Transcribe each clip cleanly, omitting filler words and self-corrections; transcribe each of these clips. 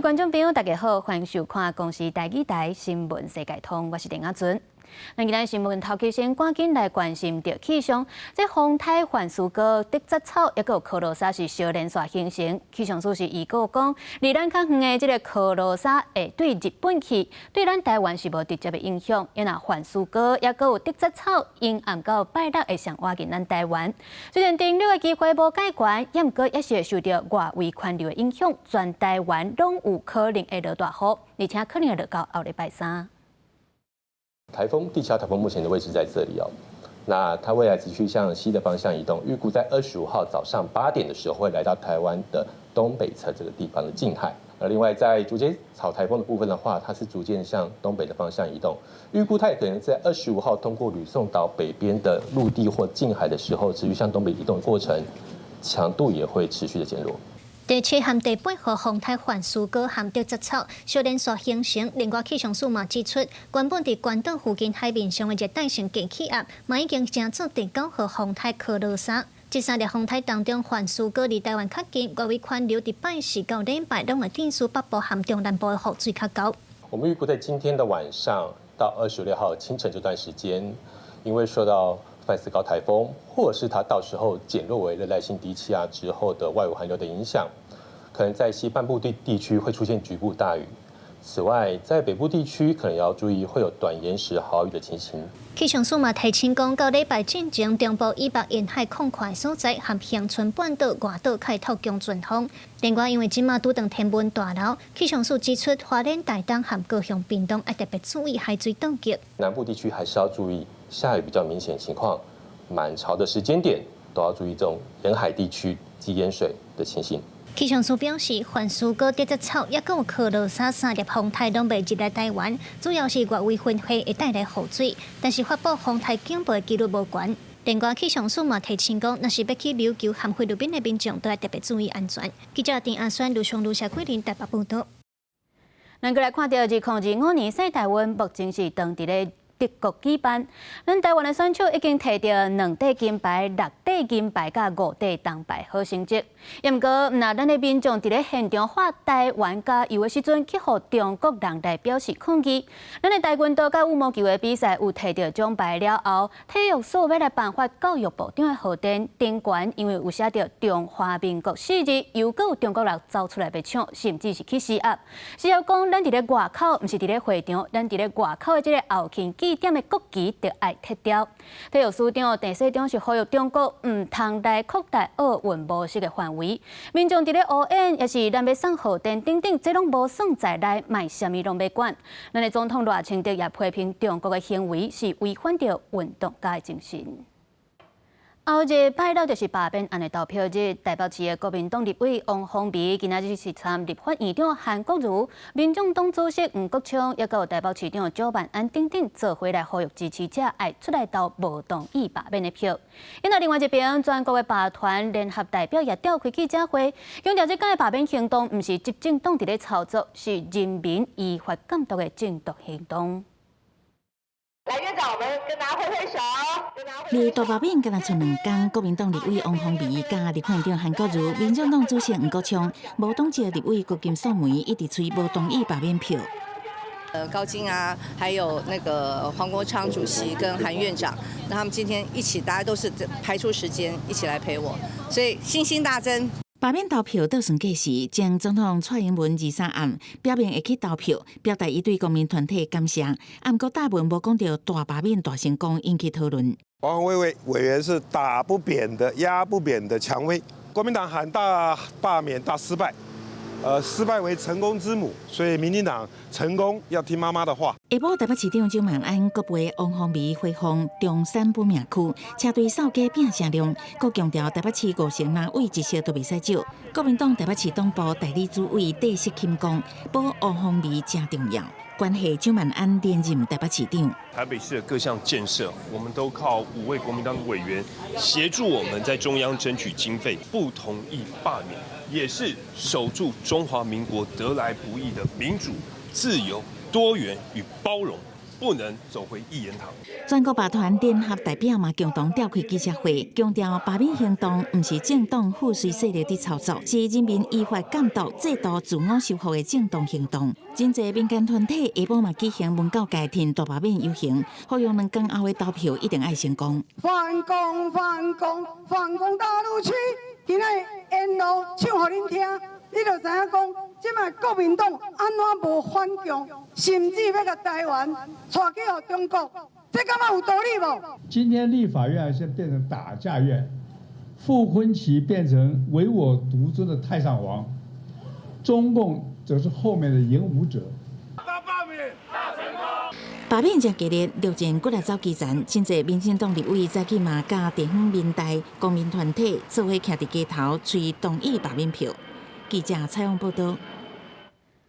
观众朋友，大家好，欢迎收看公视台语台新闻世界通，我是林雅纯。今日新闻头期先赶紧来关心着气象。这风台环树哥、德杂草，也有科罗莎是小连续形成。气象署是预告讲，离咱较远的这个科罗莎会对日本去，对咱台湾是无直接的影响。因那环树哥也有德杂草，因暗到拜六会上挖进咱台湾。虽然停留的机会无解悬，也毋过也是会受到外围环流的影响，全台湾拢有可能会落大雨，而且可能会落到后礼拜三。台风地壳台风目前的位置在这里哦，那它未来持续向西的方向移动，预估在25号早上8点的时候会来到台湾的东北侧这个地方的近海。另外在竹节草台风的部分的话，它是逐渐向东北的方向移动，预估它也可能在25号通过吕宋岛北边的陆地或近海的时候，持续向东北移动的过程，强度也会持续的减弱。第7和第8号风台环树哥和德杂草小连续形成。另外，气象署嘛指出，原本伫关岛附近海面上的热带性低气压，嘛已经成做第9号风台科罗莎。这3粒风台当中，环树哥离台湾较近，外围环流伫拜4到礼拜拢会电属北部和中南部的雨水较高。我们预估在今天的晚上到26号清晨这段时间，因为受到范斯高台风，或者是它到时候减弱为热带性低气压之后的外围环流的影响，可能在西半部地区会出现局部大雨。此外，在北部地区可能要注意会有短延时豪雨的情形。气象署嘛提醒讲，到礼拜进前，中部以北沿海空旷所在和恒春半岛外岛开拓强阵风。另外，因为今嘛拄当天文大楼，气象署指出，花莲、台东和高雄、屏东要特别注意海水冻结。南部地区还是要注意下雨比较明显的情况，满潮的时间点都要注意这种沿海地区积淹水的情形。气象署表示，环树哥、德杂草也有科罗莎3粒风台拢未入来台湾，主要是外围云系会带来雨水，但是发布风台警报的几率无悬。另外，气象署嘛提醒讲，若是要去琉球和菲律宾的民众，都要特别注意安全。记者丁阿轩、卢松、卢夏桂林台北报道。咱过来看到2025年世大运，目前是当地的德国举办，咱台湾的选手已经摕到2块金牌、6块金牌、甲5块铜牌好成绩。也毋过，那咱的民众伫咧现场发台湾加油的时阵，去互中国人来表示抗议。咱的跆拳道甲羽毛球的比赛有摕到奖牌了后，体育署要来颁发教育部长的贺电，顶悬因为有写着中华民国4字，又搁有中国人走出来要抢，甚至是去施压。施压讲，咱伫咧外口，毋是伫咧会场，咱伫咧外口的这个后勤据点的国旗就爱撤掉。体育署长郑世忠是呼吁中国毋通来扩大奥运模式的范围。民众伫咧乌烟，也是咱要送贺电等等，这拢无算在内，卖啥物拢要管。咱的总统赖清德也批评中国的行为是违反着运动家的精神。后日拜六就是罢免案的投票日，台北市的国民党立委王凤楣今仔日是参立法院长韩国瑜、民众党主席黄国昌，也有台北市长蒋万安等等做伙来呼吁支持者爱出来投无同意罢免的票。因为另外一边，全国的罢团联合代表也召开记者会，强调这届的罢免行动毋是执政党伫咧操作，是人民依法监督的监督行动。来，院长，我们跟大家挥挥手。离大罢免敢若剩2天，国民党立委王凤楣加立法院长韩国瑜、民众党主席黄国昌、无党籍立委郭金素梅一直催无同意罢免票。高金啊，还有那个黄国昌主席跟韩院长，那他们今天一起，大家都是排出时间一起来陪我，所以信心大增。罢免投票倒算计时，前总统蔡英文23暗表明会去投票，表达伊对公民团体感谢。暗过大文无讲到大罢免大成功，引起讨论。王委员是打不扁的、压不扁的蔷薇，国民党喊大罢免大失败。失败为成功之母，所以民进党成功要听妈妈的话。下晡台北市长蒋万安阁陪王凤楣回访中山本命区，车队扫街拼声量，阁强调台北市50成马位一席都袂使少。国民党台北市党部代理主委戴锡钦讲，保王凤楣真重要。关系蒋万安连任台北市长。台北市的各项建设，我们都靠5位国民党的委员协助我们在中央争取经费，不同意罢免，也是守住中华民国得来不易的民主、自由、多元与包容。不能走回一言堂。全国罢团联合代表嘛共同召开记者会，强调罢免行动不是政党附随势力的操作，是人民依法监督制度自我修复的正当行动。真侪民间团体下晡嘛举行文教界天大罢免游行，呼吁2天后的投票一定爱成功。反共反共反共大陆区，今仔沿路唱互恁听，你就知影讲，即摆国民党安怎无反共，甚至要甲台湾带去互中国，这感觉有道理无？今天立法院现在变成打架院，傅昆萁变成唯我独尊的太上皇，中共则是后面的演武者。罢免真激烈，陆前骨力走基层，真侪民进党立委早起嘛甲地方民代、公民团体做伙徛伫街头，催同意罢免票。记者采访报道。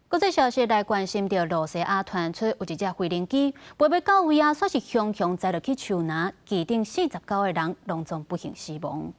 国际消息来关心到罗西亚传出有一只飞行机飞要到位啊，煞是雄雄载落去树林，机顶49个人拢总不幸死亡。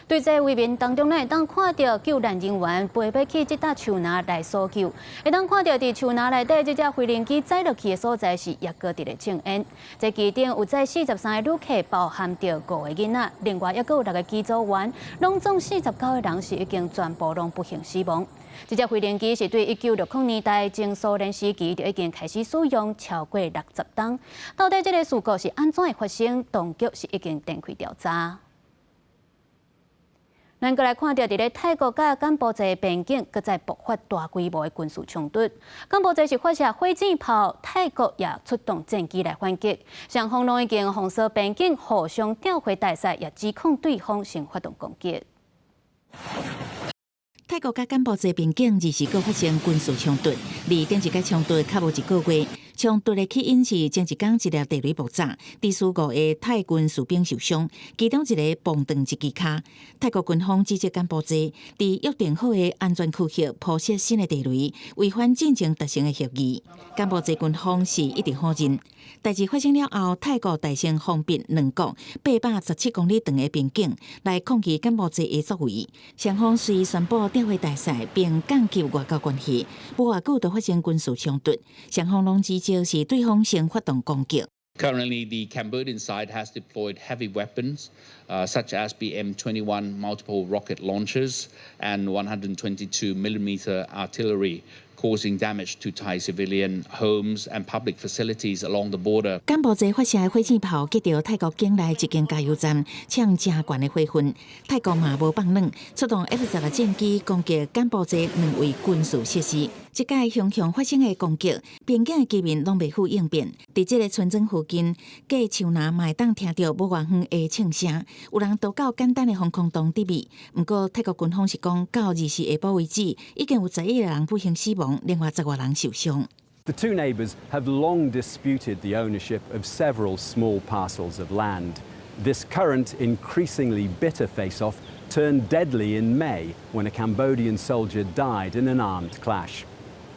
对这画面当中呢，会当看到救援人员飞要去这搭树林来搜救，会当看到伫树林内底这只飞行机载落去的所在是耶哥伫咧庆恩。这机顶有载43个旅客，包含着5个囡仔，另外还有6个机组员，拢总49个人是已经全部拢不幸死亡。这只飞行机是对1960年代前苏联时期就已经开始使用，超过60吨。到底这个事故是安怎会发生？当局是已经展开调查。咱过来看到，伫咧泰国甲柬埔寨边境，搁再爆发大规模的军事冲突。柬埔寨是发射火箭炮，泰国也出动战机来反击。双方拢已经封锁边境，互相调回大赛，也指控对方先发动攻击。泰国甲柬埔寨边境2时搁发生军事冲突，顶一个冲突较无1个月。冲突的起因是前一天一粒地雷爆炸，致使5个泰军士兵受伤，其中1个碰断一支骹。泰国军方指责柬埔寨伫约定好的安全区域铺设新的地雷，违反进前达成的协议。柬埔寨军方是一直否认。代志发生了后，泰国大声封闭两国817公里长的边境，来抗议柬埔寨的作为。双方虽宣布调回大赛，并降级外交关系，不偌久就发生军事冲突，双方拢指就是对方先发動攻擊。Currently, the Cambodian side has deployed heavy weapons, such as BM-21 multiple rocket launchers and 122mm artillery, causing damage to Thai civilian homes and public facilities along the border. 柬埔寨發射的火箭炮擊到泰國境內一間加油站，搶真懸的火焰。泰國嘛無放軟，出動 F-16戰機攻擊柬埔寨2位軍事設施。這屆雄雄發生的攻擊，邊境的居民攏袂赴應變。在這個村莊附近，隔樹林嘛會當聽到無偌遠的慶聲，有人投稿簡單的防空洞入面。不過泰國軍方是講，到2時下晡為止，已經有11個人不幸死亡，另外10個人受傷。The two neighbours have long disputed the ownership of several small parcels of land. This current, increasingly bitter face-off turned deadly in May when a Cambodian soldier died in an armed clash.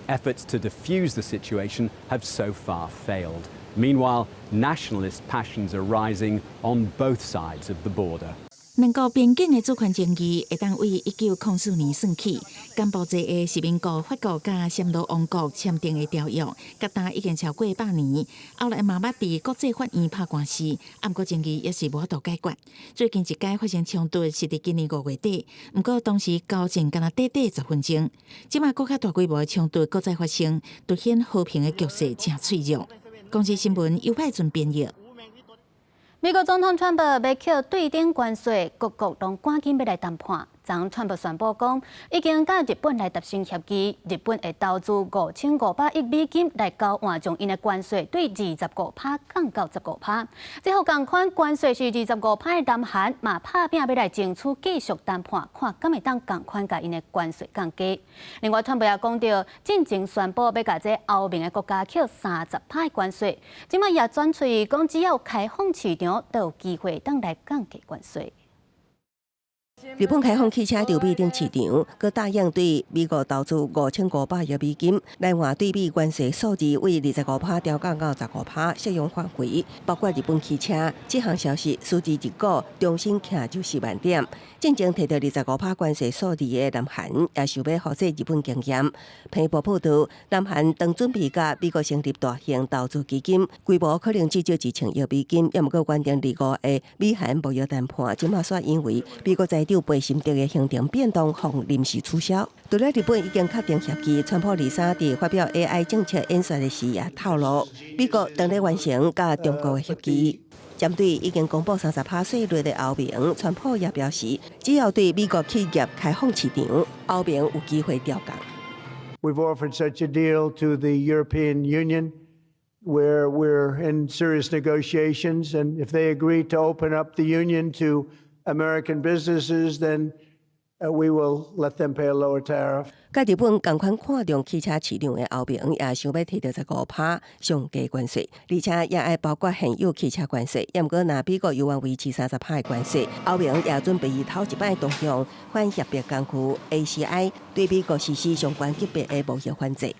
Efforts to defuse the situation have so far failed. Meanwhile, nationalist passions are rising on both sides of the border. 两国边境的主权争议会当为1904年算起，柬埔寨的是民国、法国甲暹罗王国签订的条约，甲达已经超过100年，后来嘛捌伫国际法院打官司，不过争议也是无法度解决。最近一届发生冲突是伫今年5月底，不过当时交战敢若短10分钟，即卖更较大规模的冲突搁再发生，凸显和平的局势正脆弱。公司新闻由派准编译。美国总统川普要扣对顶关税，各国拢赶紧要来谈判。昨川普宣布讲，已经甲日本来达成协议，日本会投资5500亿美金来交换，将因的关税对25%降到15%。最后同款关税是25%的南韩嘛拍拼要来争取继续谈判，看敢会当同款甲因的关税降低。另外，川普也讲到，进前宣布要甲这欧盟的国家扣30%的关税，即卖也转出讲，只要开放市场，都有机会当来降低关税。日本开放汽车筹备等市场，佮答应对美国投资5500亿美金，来换对比关税数字为25%调降到15%，适用范围包括日本汽车。这项消息数字一股重新站14万点。正正摕到25%关税数字的南韩，也想要复制日本经验。彭博报道，南韩当准备甲美国成立大型投资基金，规模可能至少1000亿美金，也毋过原定25个美韩贸易谈判，即马煞因为美国财长贝心德的行程变动，互临时取消。除了日本已经确定协议，川普23伫发表 AI 政策演说的时也透露，美国当咧完成甲中国的协议。针对已经公布30%税率的欧盟，川普也表示，只要对美国企业开放市场，欧盟有机会调降。We've offered such a deal to the European Union, where we're in serious negotiations, and if they agree to open up the union to American businesses, then we will let them pay a lower tariff. 甲日本同款看重汽车市场的欧盟，也想要摕到15%上加关税，而且也爱包括现有汽车关税。也毋过，若美国犹原维持30%的关税，欧盟也准备以头一摆动向反协约工区 ACI 对美国实施相关级别的贸易反制。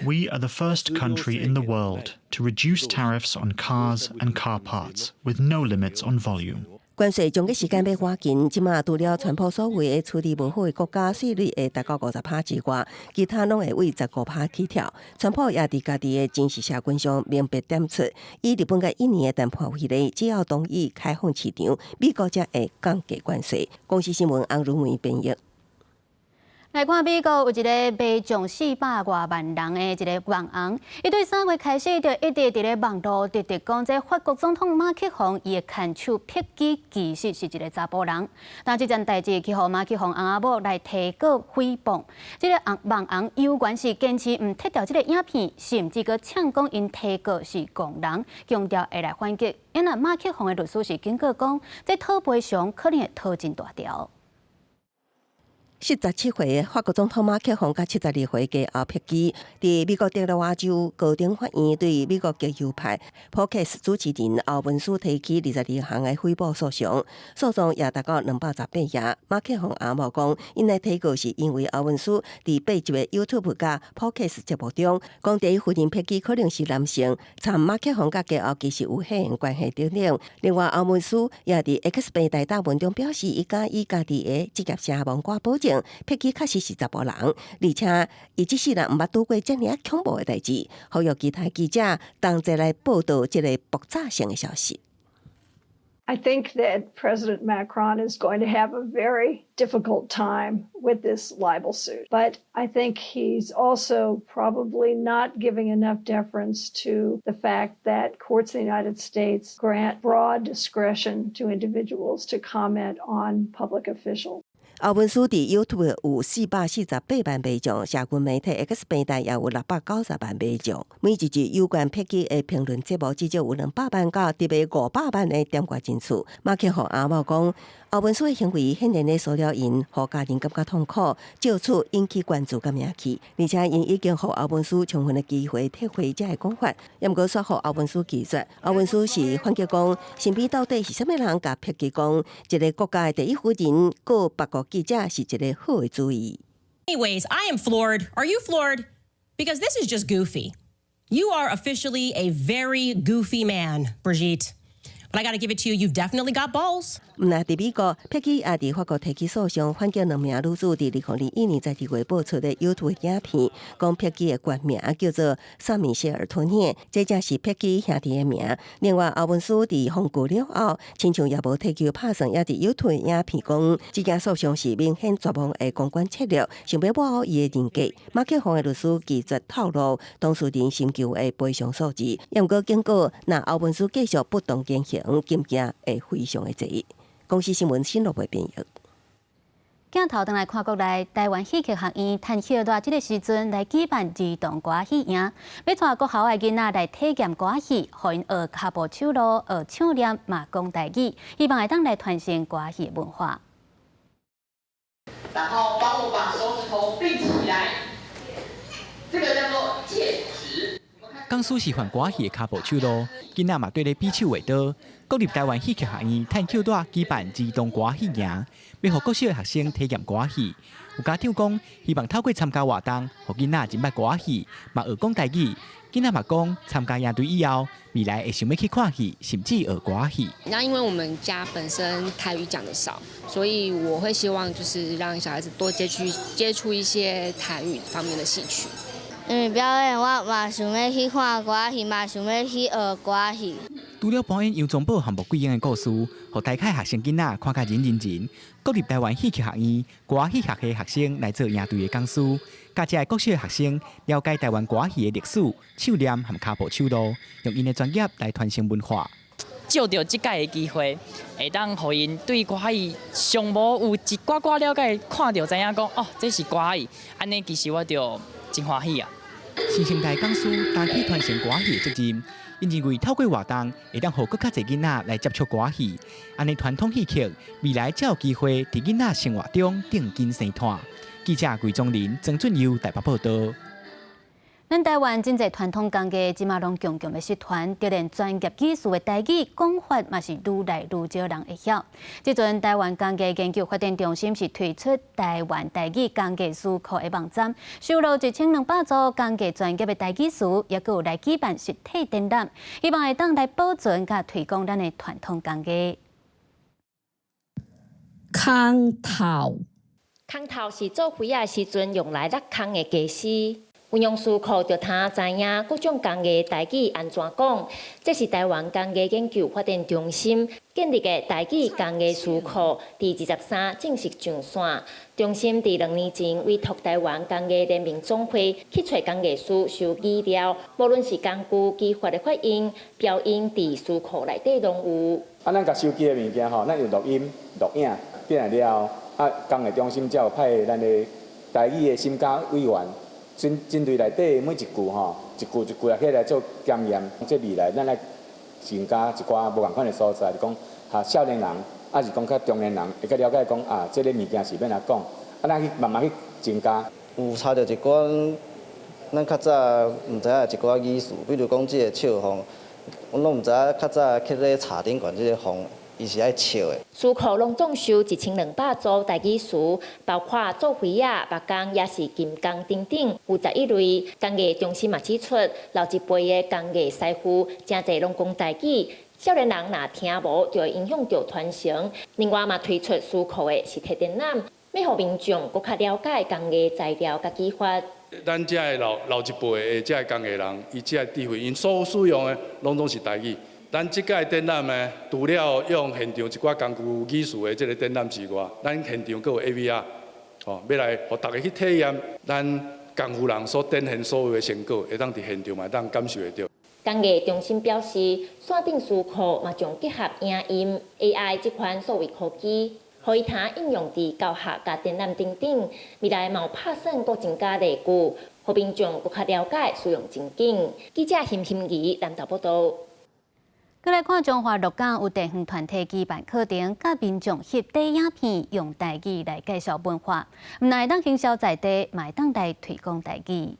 We are the first country in the world to reduce tariffs on cars and car parts with no limits on volume. 关税将个时间要赶紧，即马除了川普所谓的处理无好的国家税率会达到50%之外，其他拢会为15%起跳。川普也伫家己的真实社群上明白点出，以日本甲印尼的谈判为例，只要同意开放市场，美国才会降低关税。公司新闻洪如梅编译。来看美国有一个被重400多万人的一个网红，伊对3月开始就一直伫咧网络直讲，这法国总统马克宏伊的看手撇机其实是一个查甫人。但这件代志去互马克宏翁仔某来提告诽谤，这个网红有关是坚持唔撤掉这个影片，甚至佮呛讲因提告是共人，强调会来反击。因为马克宏的律师是警告讲，这讨赔偿可能会讨真大条。17岁的法国总统马克宏甲72岁的后撇机，伫美国德拉瓦州高等法院对美国极右派 Podcast 主持人奥文斯提起22项的诽谤诉讼，诉讼也达到218页。马克宏阿某讲，因来提告是因为奥文斯伫8集的 YouTube 甲 Podcast 节目中，讲第一夫人撇机可能是男性，参马克宏甲家后其实有血缘关系等等。另外，奥文斯也伫 X 平台大文中表示，伊甲伊家己的职业声望挂保证。撇机确实是查甫人，而且伊即世人毋捌拄过遮尔恐怖的代志，呼吁其他记者同齐来报道即个爆炸性的消息。I think that President Macron is going to have a very difficult time with this libel suit. But I think he's also probably not giving enough deference to the fact that courts in the United States grant broad discretion to individuals to comment on public officials. 奥文斯伫 YouTube 有448万观众，社群媒体 X 平台也有690万观众。每一集有关撇机的评论节目，至少有200万到直尾500万的点阅人次。马克宏阿某讲，奥文斯的行为显然咧受了因，互家人感觉痛苦，就此引起关注甲名气。而且因已经互奥文斯充分的机会撤回这个讲法，也毋过煞互奥文斯拒绝。奥文斯是反击讲，身边到底是啥物人甲撇机讲，一个国家的第一夫人，个别国记者是一个好的主意。Anyways, I am floored. Are you floored? Because this is just goofy. You are officially a very goofy man, Brigitte. But I got to give it to you. You've definitely got balls. 毋但伫美国，撇机也伫法国提起诉讼，反击2名女子伫2021年在2月播出的 YouTube 影片，讲撇机的原名叫做萨米谢尔吞涅，这正是撇机兄弟的名。另外，奥文斯伫封告了后，亲像也无提及拍算，也伫 YouTube 影片讲，这件诉讼是明显绝望的公关策略，想要抹黑伊的人格。马克宏的律师拒绝透露当事人寻求的赔偿数字，也毋过警告，若奥文斯继续不当言行，金额会非常的济。公司新闻新罗贝编译。镜头转来看国内，台湾戏剧学院趁休大这个时阵来举办儿童歌戏营，要带国校的囡仔来体验歌戏，互因学脚步手路、学唱念、嘛讲台语，希望会当来传承歌戏文化。然后帮我把手指头并起来，这个叫做戒指。江苏是换歌戏的脚步手路，囡仔嘛对咧比手画刀。国立台湾戏剧学院探口大举办儿童歌戏营，要互国小的学生体验歌戏。有家长讲，希望透过参加活动，互囡仔认捌歌戏，嘛学讲台语。囡仔嘛讲，参加营队以后，未来会想要去看戏，甚至学歌戏。那因为我们家本身台语讲得少，所以我会希望就是让小孩子多接触一些台语方面的戏曲。表演我嘛想要去看歌戏，嘛想要去学歌戏。除了扮演杨宗保和穆桂英的故事，互台凯学生囡仔看甲认。国立台湾戏剧学院歌戏学系学生来做营队的讲师，教这国小学生了解台湾歌戏的历史、手念和脚步手路，用因的专业来传承文化。借着这届的机会，会当互因对歌戏尚无有一寡寡了解，看到知影讲哦，这是歌戏，安尼其实我就真欢喜啊！新生代讲师担起传承歌戏的责任，因认为透过活动会当互更较侪囡仔来接触歌戏，安尼传统戏曲未来才有机会伫囡仔生活中定根生炭。记者桂宗林、曾俊佑台北报道。咱台湾真侪传统工艺，即马拢强强要失传，就连专业技术的台语讲法，嘛是愈来愈少人会晓。即阵台湾工艺研究发展中心是推出台湾台语工艺师库的网站，收录1200组工艺专业的台语师，也有来举办实体展览，希望会当来保存甲推广咱的传统工艺。空头是做花仔时阵用来落空的技师。运用书库就他知影各种工艺台语安怎讲，这是台湾工艺研究发展中心建立的台语工艺书库第23正式上线。中心伫2年前委托台湾工艺联名总会去找工艺师收资料，无论是工具、技法的发音、表演，伫书库内底拢有。咱甲收集的物件吼，咱用录音、录影变来了，工艺中心才有派咱的台语的审查委员。针对内底每一句吼，一句啊起来做检验，即未来咱来增加一寡无共款的所在，就讲少年人，是讲较中年人会较了解讲即个物件是要哪讲，咱去慢慢去增加。有查到一寡咱较早毋知影一寡艺术，比如讲即个笑风，阮拢毋知影较早去咧茶顶管即个风。伊是爱笑的。书库拢总收1200组台语词，包括做花仔、木工，也是金工等等，有11类。工艺中心嘛指出，老一辈的工艺师傅真侪拢讲台语，少年人若听无，就会影响到传承。另外嘛推出书库的实体展览，要互民众更较了解工艺材料甲技法。咱遮的老一辈的遮工艺人，伊遮智慧，因所使用的拢总是台语。咱即届展览呢，除了用现场一寡工具技术的这个展览之外，咱现场佫有 AVR， 要来互大家去体验咱工夫人所展现所有的成果，会当伫现场嘛当感受得到。工艺中心表示，线顶书库嘛将结合影音、AI 这款数位科技，可以通应用伫教学、甲展览等等。未来嘛有拍算佫增加例句，互民众佫较了解使用情景。记者辛怡南投报道。再来看中华鹿港有地方团体举办课程，甲民众翕短影片，用台语来介绍文化，唔但会当行销在地，嘛会当来推广台语。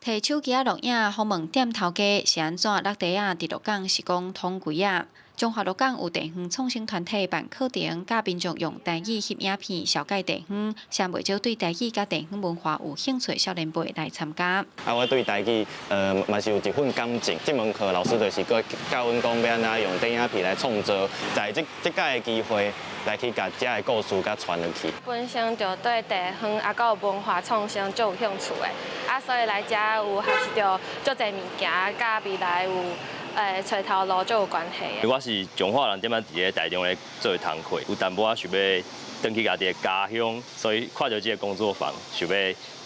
摕手机录影，访问店头家是安怎落地啊？伫鹿港是讲通几啊？中华鹿港有地方创新团体办课程，教民众用台语翕影片，了解地方，相袂少对台语甲地方文化有兴趣的少年辈来参加。我对台语嘛是有一份感情。这门课老师就是教阮讲要安怎用电影片来创作，在这届的机会来去甲遮的故事甲传落去。本身就对地方啊，有文化创新就有兴趣的，所以来遮有学习到足侪物件，甲未来有。找头路就有关系。我是彰化人，点解伫咧台中咧做工课，有淡薄仔想要回去家己的家乡，所以看到这个工作坊，想要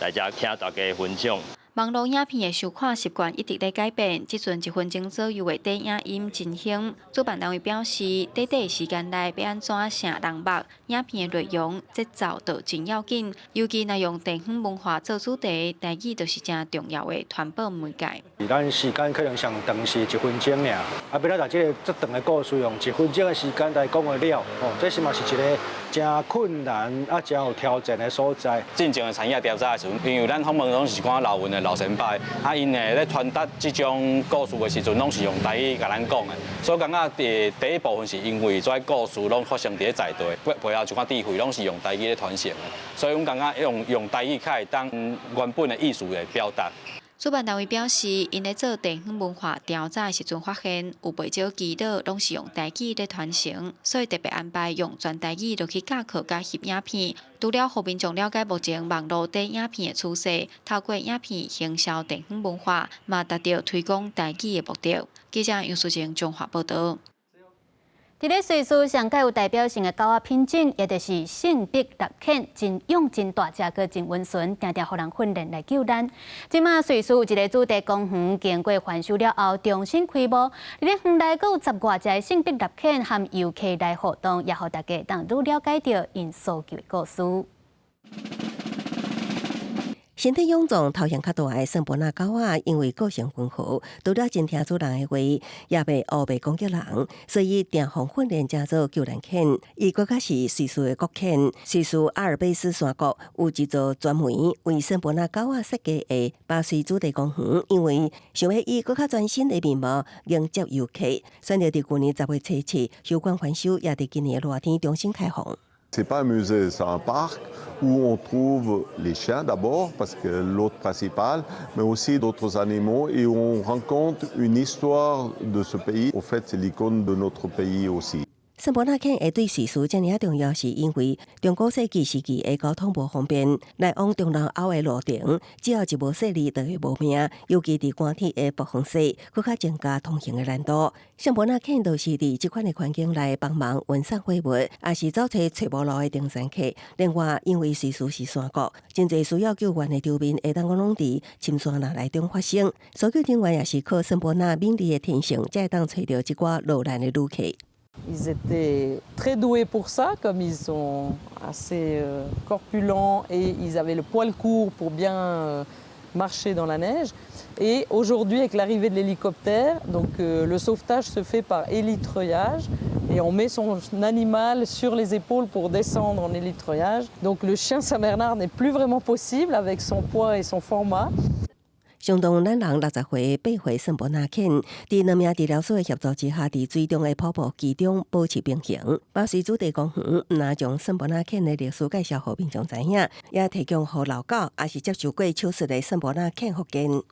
来遮听大家分享。网络影片的收看习惯一直在改变，即阵1分钟左右的短影音进行。主办单位表示，短时间内要安怎成人目，影片的内容节奏就真要紧，尤其若用地方文化做主题，台语就是真重要的传播媒介。咱时间可能上长是1分钟尔，要来把这个这长的故事用1分钟的时间来讲得了，这是嘛是一个真困难真有挑战的所在。进前的产业调查的时阵，因为咱访问拢是看老文的老前辈，因咧传达这种故事的时阵，拢是用台语甲咱讲的，所以感觉第一部分是因为这故事拢发生伫在地，背后就看智慧拢是用台语咧传承的，所以阮感觉用台语较会当原本的艺术来表达。主办单位表示，因咧做地方文化调查的时阵发现，有不少基岛拢是用台语咧传承，所以特别安排用全台语落去教课甲翕影片，除了互民众了解目前网络短影片的趋势，透过影片行销地方文化，嘛达到推广台语的目的。记者杨淑晴综合报道。伫咧瑞士上届有代表性的狗仔品种，也就是圣彼得犬，真勇真大只，佮真温顺，定定互人训练来救咱。即马瑞士有一个主题公园，经过翻修了后重新开幕。伫咧园内佮有10外只圣彼得犬和游客来互动，也互大家当愈了解到因所救的故事。身体臃肿、头型较大的圣伯纳狗仔，因为个性温和，除了真听主人的话，也袂乌白攻击人，所以定向训练叫做救人犬。伊国家是瑞士的国犬，瑞士阿尔卑斯山谷有一座专门为圣伯纳狗仔设计的巴西主题公园，因为想要以更较全新的面貌迎接游客，选择伫去年10月初7休馆翻修，也伫今年的热天重新开放。C'est pas un musée, c'est un parc où on trouve les chiens d'abord, parce que l'hôte principal, mais aussi d'autres animaux, et où on rencontre une histoire de ce pays. Au fait, c'est l'icône de notre pays aussi. 圣伯纳犬会对瑞士遮尔重要，是因为中古世纪时期的交通无方便，来往中南欧的路程，只要一无细腻就会无命。尤其伫寒天的北方西，更加增加通行的难度。圣伯纳犬就是伫这款的环境内帮忙运送货物，也是走找找无路的登山客。另外，因为瑞士是山谷，真侪需要救援的场面会当讲拢伫深山内中发生。搜救人员也是靠圣伯纳敏锐的天性，才会当找到这寡落难的旅客。Ils étaient très doués pour ça, comme ils sont assez corpulents et ils avaient le poil court pour bien marcher dans la neige. Et aujourd'hui, avec l'arrivée de l'hélicoptère, donc le sauvetage se fait par hélitreuillage et on met son animal sur les épaules pour descendre en hélitreuillage. Donc le chien Saint-Bernard n'est plus vraiment possible avec son poids et son format. 相当咱人60岁8岁圣伯纳犬，伫2名治疗师的协助之下，伫水中的瀑布其中保持平衡。巴西主题公园毋但将圣伯纳犬的历史介绍互民众知影，也提供互老狗也是接受过手术的圣伯纳犬福建。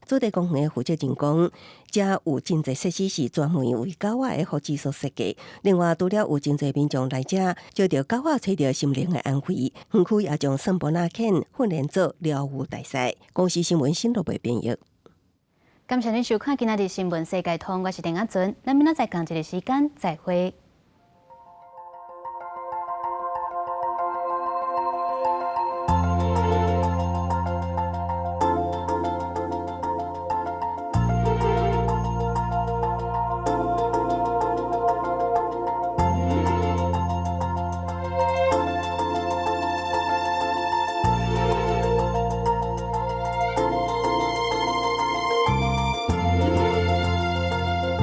主题公园的负责人讲，遮有真侪设施是专门为狗仔的福祉所设计。另外，除了有真侪民众来遮，招着狗仔找着心灵的安慰。园区也将圣伯纳犬训练做疗愈大赛。公司新闻新罗贝编译。感谢您收看今仔日新闻世界通，我是丁阿准，咱明仔载同一个时间再会。